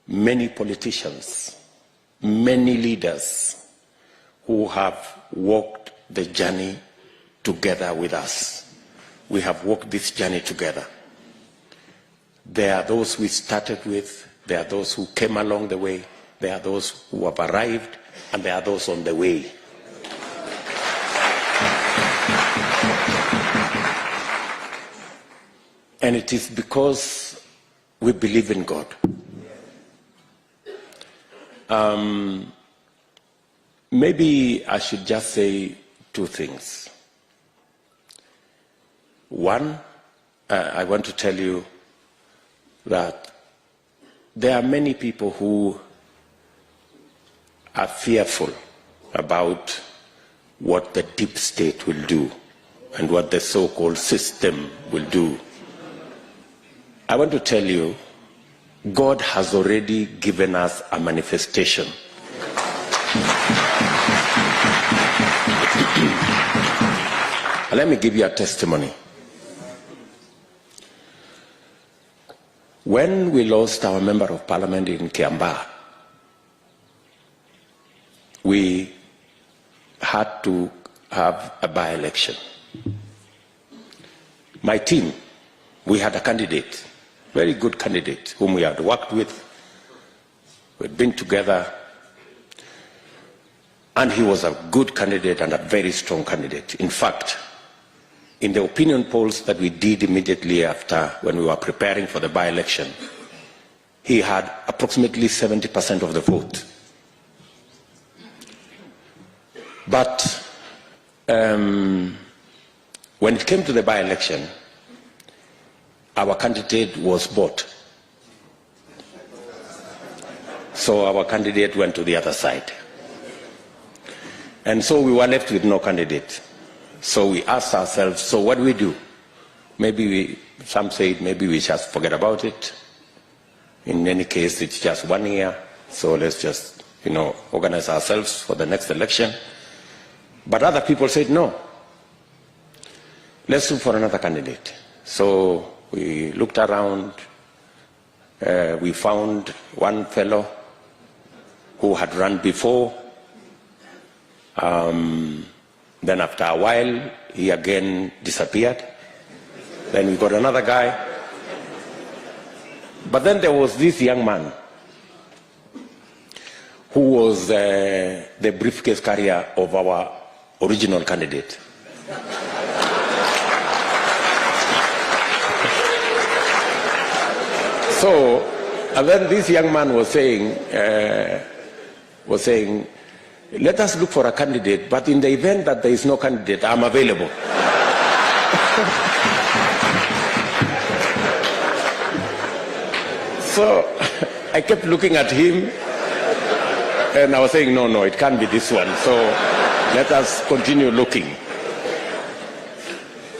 many politicians, many leaders who have walked the journey together with us. We have walked this journey together. There are those we started with, there are those who came along the way, there are those who have arrived, and there are those on the way. And it is because we believe in God. Maybe I should just say two things. One, I want to tell you that there are many people who are fearful about what the deep state will do and what the so-called system will do. I want to tell you, God has already given us a manifestation. Let me give you a testimony. When we lost our member of parliament in Kiambaa, we had to have a by-election. My team, we had a candidate, very good candidate, whom we had worked with. We'd been together, and he was a good candidate and a very strong candidate. In fact, in the opinion polls that we did immediately after, when we were preparing for the by-election, he had approximately 70% of the vote. But when it came to the by-election, our candidate was bought. So our candidate went to the other side. And so we were left with no candidate. So we asked ourselves, so what do we do? Maybe some said, maybe we just forget about it. In any case, it's just 1 year. So let's just, organize ourselves for the next election. But other people said, no. Let's look for another candidate. So we looked around. We found one fellow who had run before. Then after a while, he again disappeared. Then we got another guy. But then there was this young man who was the briefcase carrier of our original candidate. So, and then this young man was saying, let us look for a candidate, but in the event that there is no candidate, I'm available. So I kept looking at him, and I was saying, no, it can't be this one. So let us continue looking.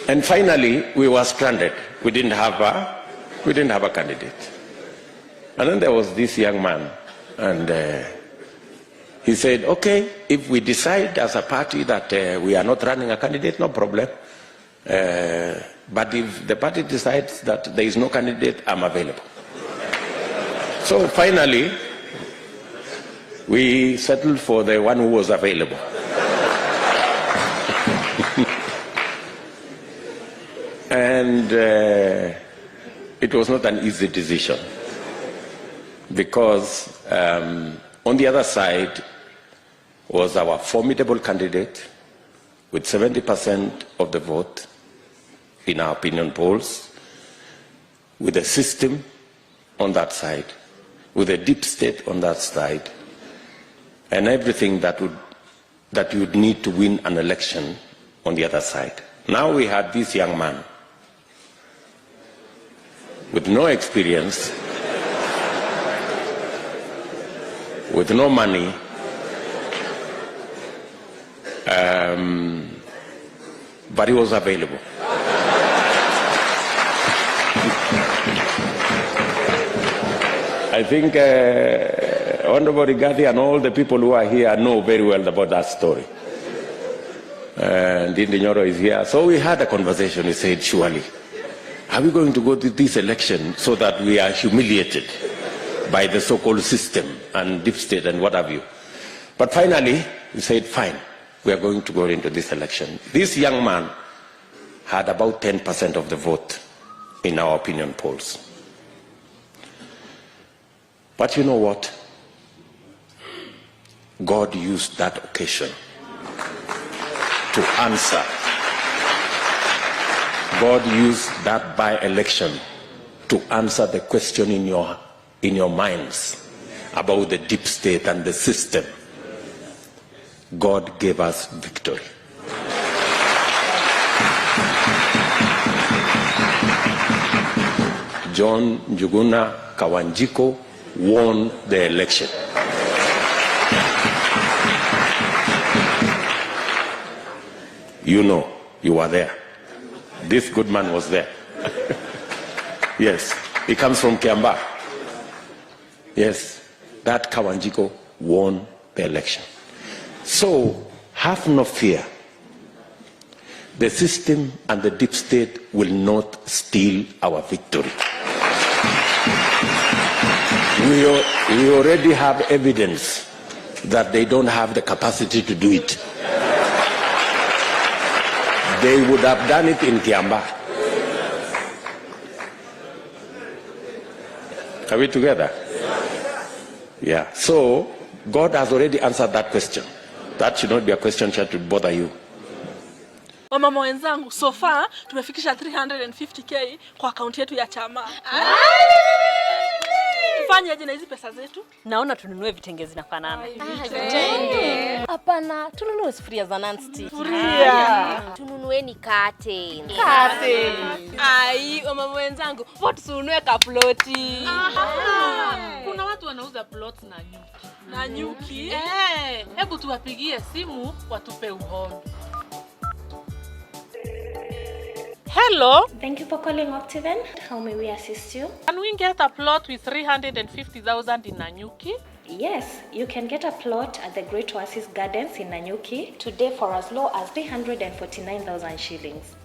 And finally, we were stranded. We didn't have a candidate. And then there was this young man, and he said, okay, if we decide as a party that we are not running a candidate, no problem. But if the party decides that there is no candidate, I'm available. So finally, we settled for the one who was available. And it was not an easy decision, because on the other side was our formidable candidate with 70% of the vote in our opinion polls, with a system on that side, with a deep state on that side, and everything that you would need to win an election on the other side. Now we had this young man with no experience, with no money, but he was available. I think Honorable Rigathi and all the people who are here know very well about that story. And Nyoro is here. So we had a conversation. He said, surely, are we going to go to this election so that we are humiliated? by the so-called system and deep state and what have you. But finally, we said, fine, we are going to go into this election. This young man had about 10% of the vote in our opinion polls. But you know what? God used that occasion to answer. God used that by-election to answer the question in your minds about the deep state and the system. God gave us victory. John Njuguna Kawanjiko won the election. You know, you were there. This good man was there. Yes, he comes from Kiamba. Yes, that Kawanjiko won the election. So, have no fear. The system and the deep state will not steal our victory. We already have evidence that they don't have the capacity to do it. They would have done it in Kiamba. Are we together? Yeah. So, God has already answered that question. That should not be a question that should bother you. Wamama wenzangu, so far tumefikisha 350k kwa akaunti yetu ya chama. Tufanye aje na hizi pesa zetu? Naona tununue vitenge zinafanana. Hapana, tununue sufuria za non-stick. Sufuria. Tununueni kate. Ai, wamama wenzangu, vote tununue kaploti. Kuna watu wanauza plots na nyuki. Na nyuki? Hebu tuwapigie simu watupe uhondo. Hello. Thank you for calling Octaven. How may we assist you? Can we get a plot with 350,000 in Nanyuki? Yes, you can get a plot at the Great Oasis Gardens in Nanyuki today for as low as 349,000 shillings.